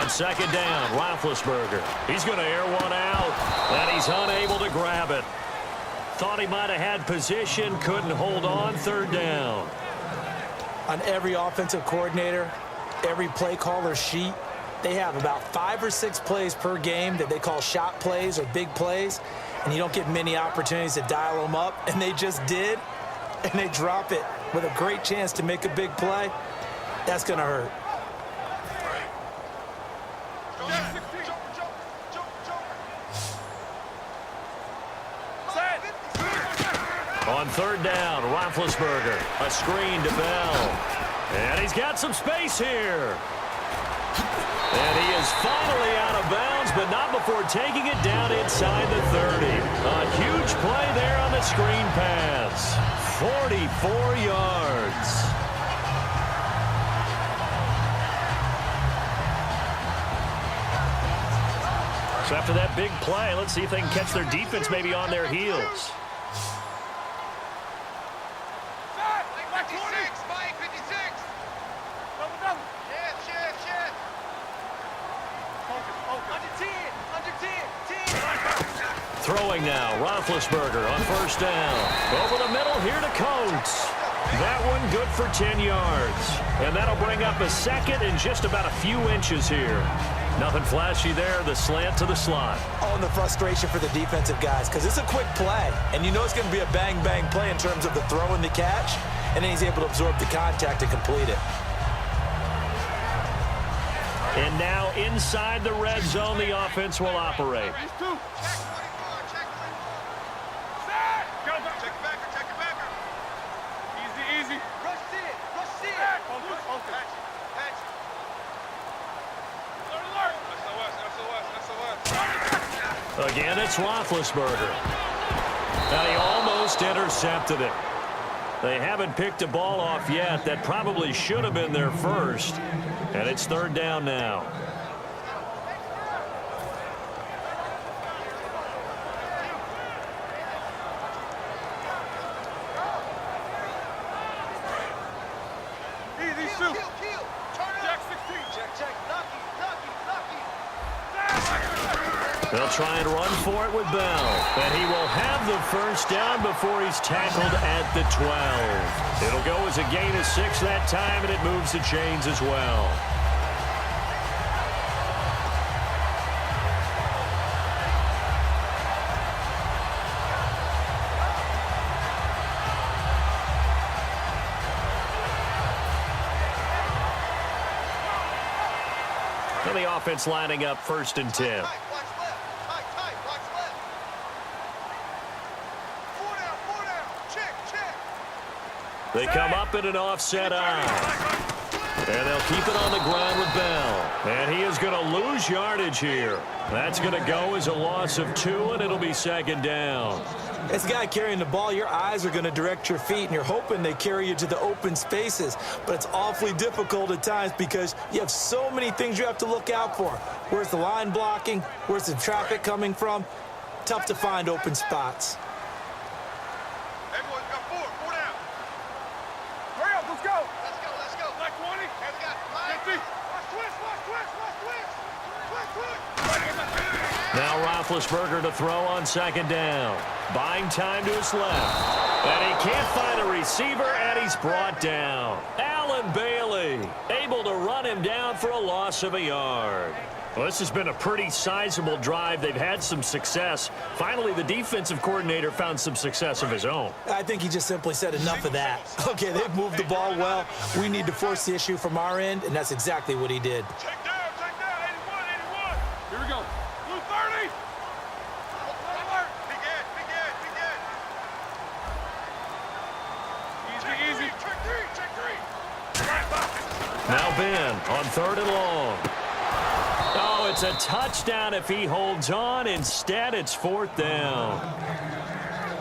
On second down, Roethlisberger. He's going to air one out, and he's unable to grab it. Thought he might have had position, couldn't hold on. Third down. On every offensive coordinator, every play caller sheet, they have about 5 or 6 plays per game that they call shot plays or big plays, and you don't get many opportunities to dial them up, and they just did, and they drop it with a great chance to make a big play. That's going to hurt. On third down, Roethlisberger, a screen to Bell. And he's got some space here. And he is finally out of bounds, but not before taking it down inside the 30. A huge play there on the screen pass. 44 yards. So after that big play, let's see if they can catch their defense maybe on their heels. Throwing now, Roethlisberger on first down. Over the middle here to Coates. That one good for 10 yards. And that'll bring up a second in just about a few inches here. Nothing flashy there, the slant to the slot. Oh, and the frustration for the defensive guys, because it's a quick play. And you know it's going to be a bang-bang play in terms of the throw and the catch. And then he's able to absorb the contact and complete it. And now inside the red zone, the offense will operate. Again, it's Roethlisberger. And he almost intercepted it. They haven't picked a ball off yet. That probably should have been their first. And it's third down now. They'll try and run for it with Bell. And he will have the first down before he's tackled at the 12. It'll go as a gain of 6 that time, and it moves the chains as well. And the offense lining up first and 10. They come up in an offset eye. And they'll keep it on the ground with Bell. And he is going to lose yardage here. That's going to go as a loss of 2, and it'll be second down. As a guy carrying the ball, your eyes are going to direct your feet, and you're hoping they carry you to the open spaces. But it's awfully difficult at times because you have so many things you have to look out for. Where's the line blocking? Where's the traffic coming from? Tough to find open spots. Now Roethlisberger to throw on second down. Buying time to his left. And he can't find a receiver, and he's brought down. Allen Bailey able to run him down for a loss of a yard. Well, this has been a pretty sizable drive. They've had some success. Finally, the defensive coordinator found some success of his own. I think he just simply said enough of that. Okay, they've moved the ball well. We need to force the issue from our end, and that's exactly what he did. Take down, 81. Here we go. Blue 30. Easy. Check three. Now Ben on third and long. Oh, it's a touchdown if he holds on. Instead, it's fourth down.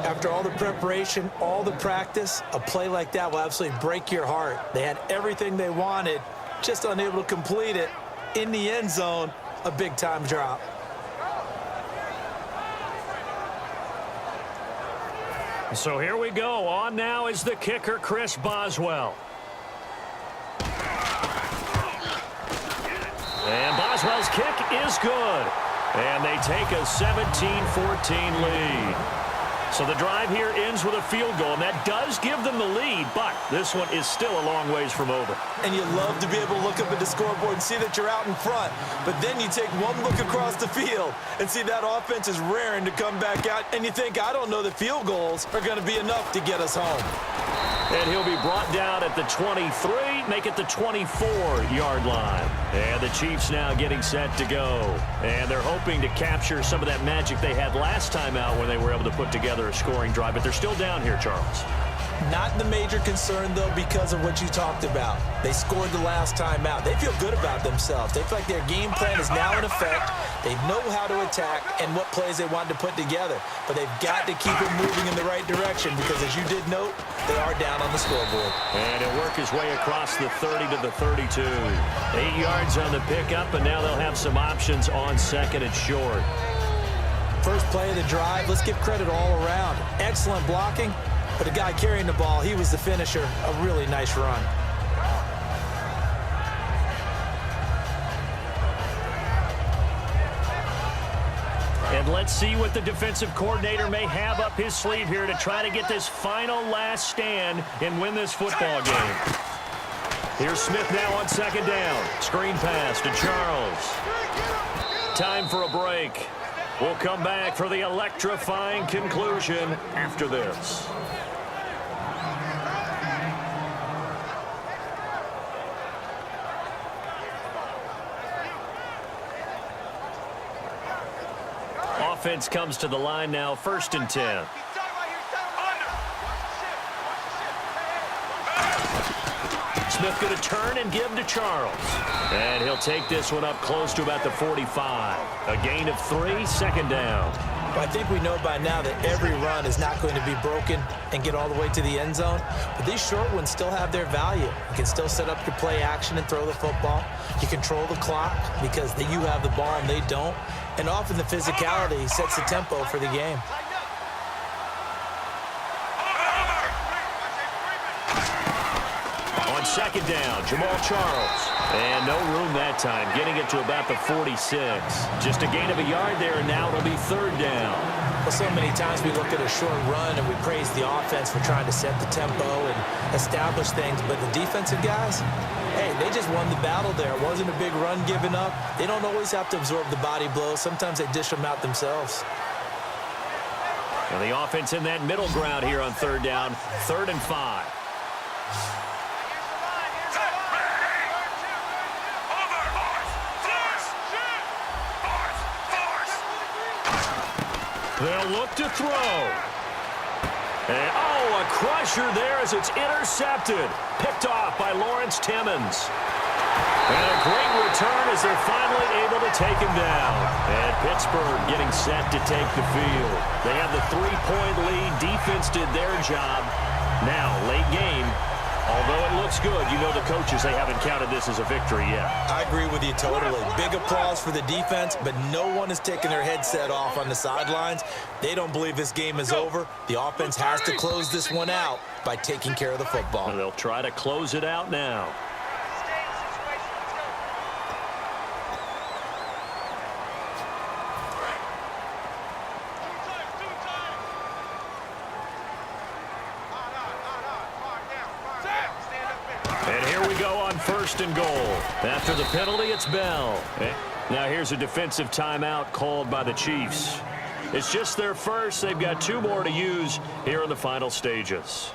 After all the preparation, all the practice, a play like that will absolutely break your heart. They had everything they wanted, just unable to complete it. In the end zone, a big-time drop. So here we go. On now is the kicker, Chris Boswell. And Boswell's kick is good. And they take a 17-14 lead. So the drive here ends with a field goal, and that does give them the lead, but this one is still a long ways from over. And you love to be able to look up at the scoreboard and see that you're out in front. But then you take one look across the field and see that offense is raring to come back out. And you think, I don't know that field goals are going to be enough to get us home. And he'll be brought down at the 23, make it the 24-yard line. And the Chiefs now getting set to go. And they're hoping to capture some of that magic they had last time out when they were able to put together a scoring drive. But they're still down here, Charles. Not the major concern, though, because of what you talked about. They scored the last time out. They feel good about themselves. They feel like their game plan is now in effect. They know how to attack and what plays they want to put together. But they've got to keep it moving in the right direction because, as you did note, they are down on the scoreboard. And he'll work his way across the 30 to the 32. 8 yards on the pickup, and now they'll have some options on second and short. First play of the drive, let's give credit all around. Excellent blocking. But the guy carrying the ball, he was the finisher. A really nice run. And let's see what the defensive coordinator may have up his sleeve here to try to get this final last stand and win this football game. Here's Smith now on second down. Screen pass to Charles. Time for a break. We'll come back for the electrifying conclusion after this. Offense comes to the line now, 1st and 10. Smith going to turn and give to Charles. And he'll take this one up close to about the 45. A gain of 3, second down. Well, I think we know by now that every run is not going to be broken and get all the way to the end zone. But these short ones still have their value. You can still set up your play action and throw the football. You control the clock because you have the ball and they don't. And often the physicality sets the tempo for the game. On second down, Jamal Charles. And no room that time, getting it to about the 46. Just a gain of a yard there, and now it'll be 3rd down. Well, so many times we look at a short run and we praise the offense for trying to set the tempo and establish things. But the defensive guys, hey, they just won the battle there. It wasn't a big run given up. They don't always have to absorb the body blows. Sometimes they dish them out themselves. And the offense in that middle ground here on 3rd down, 3rd and 5. They'll look to throw. And, a crusher there as it's intercepted. Picked off by Lawrence Timmons. And a great return as they're finally able to take him down. And Pittsburgh getting set to take the field. They have the 3-point lead. Defense did their job. Now, late game. Although it looks good, you know the coaches, they haven't counted this as a victory yet. I agree with you totally. Big applause for the defense, but no one is taking their headset off on the sidelines. They don't believe this game is over. The offense has to close this one out by taking care of the football. And they'll try to close it out now. And here we go on 1st and goal. After the penalty, it's Bell. Now here's a defensive timeout called by the Chiefs. It's just their first. They've got 2 more to use here in the final stages.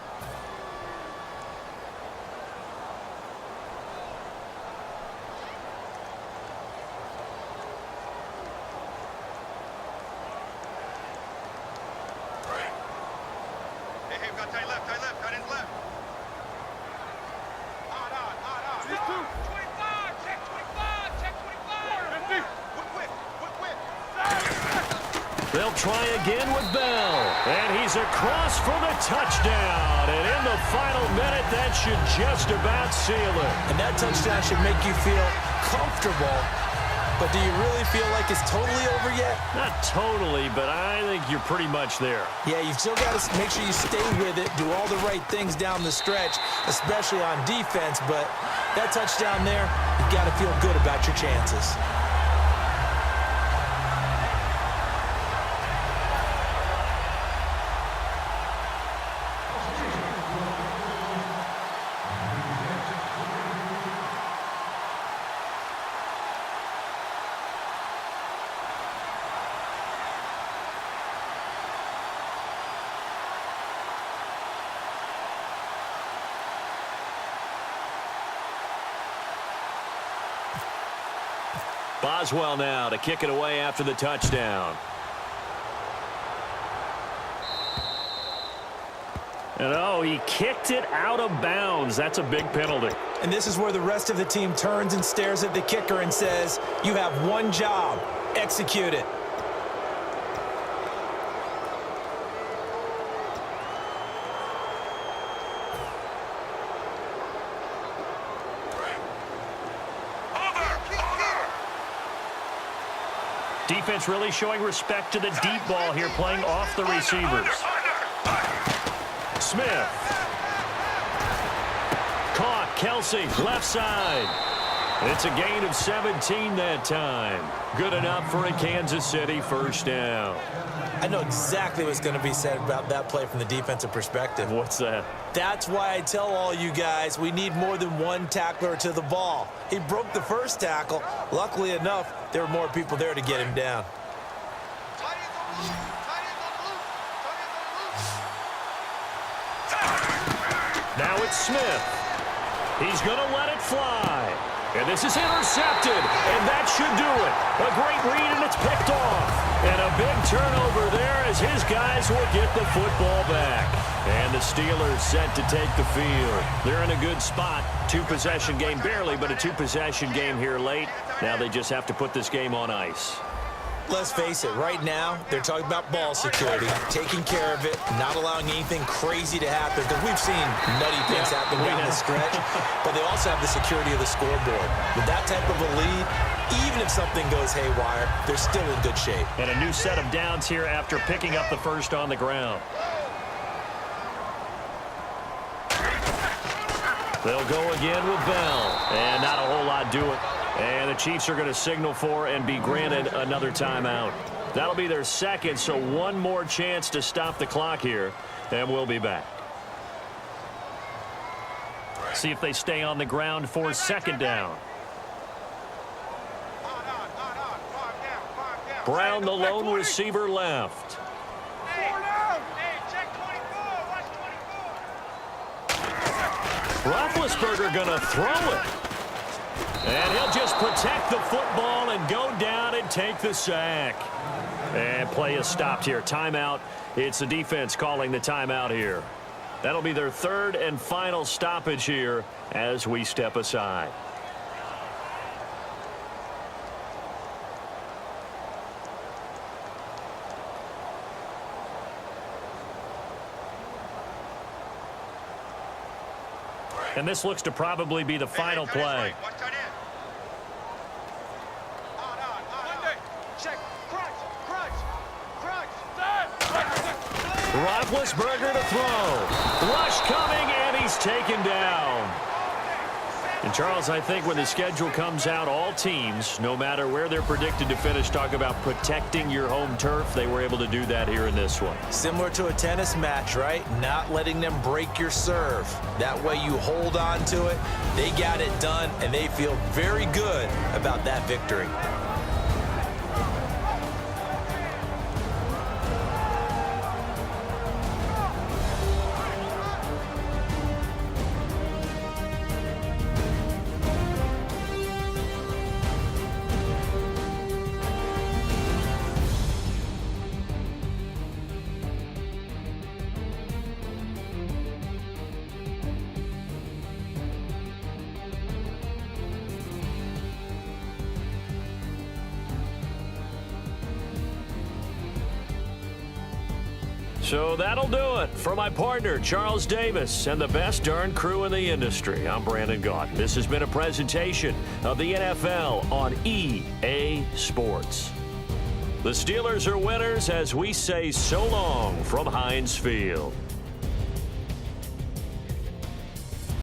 They'll try again with Bell. And he's across for the touchdown. And in the final minute, that should just about seal it. And that touchdown should make you feel comfortable. But do you really feel like it's totally over yet? Not totally, but I think you're pretty much there. Yeah, you've still got to make sure you stay with it, do all the right things down the stretch, especially on defense. But That touchdown there, you've got to feel good about your chances. Boswell now to kick it away after the touchdown. And oh, he kicked it out of bounds. That's a big penalty. And this is where the rest of the team turns and stares at the kicker and says, you have one job, execute it. Defense really showing respect to the deep ball here, playing off the receivers. Smith. Caught. Kelsey, left side. It's a gain of 17 that time. Good enough for a Kansas City first down. I know exactly what's going to be said about that play from the defensive perspective. What's that? That's why I tell all you guys we need more than one tackler to the ball. He broke the first tackle. Luckily enough, there were more people there to get him down. Now it's Smith. He's going to let it fly. And this is intercepted, and that should do it. A great read, and it's picked off. And a big turnover there as his guys will get the football back. And the Steelers set to take the field. They're in a good spot. Two-possession game, barely, but a two-possession game here late. Now they just have to put this game on ice. Let's face it, right now, they're talking about ball security, taking care of it, not allowing anything crazy to happen, because we've seen nutty things happen down the stretch, but they also have the security of the scoreboard. With that type of a lead, even if something goes haywire, they're still in good shape. And a new set of downs here after picking up the first on the ground. They'll go again with Bell, and not a whole lot do it. And the Chiefs are going to signal for and be granted another timeout. That'll be their second, so one more chance to stop the clock here, and we'll be back. See if they stay on the ground for second down. Brown, the lone receiver, left. Roethlisberger going to throw it. And he'll just protect the football and go down and take the sack. And play is stopped here. Timeout. It's the defense calling the timeout here. That'll be their third and final stoppage here as we step aside. And this looks to probably be the final play. Roethlisberger to throw. Rush coming, and he's taken down. And, Charles, I think when the schedule comes out, all teams, no matter where they're predicted to finish, talk about protecting your home turf. They were able to do that here in this one. Similar to a tennis match, right? Not letting them break your serve. That way you hold on to it. They got it done, and they feel very good about that victory. So that'll do it. For my partner, Charles Davis, and the best darn crew in the industry, I'm Brandon Gaunt. This has been a presentation of the NFL on EA Sports. The Steelers are winners as we say so long from Heinz Field.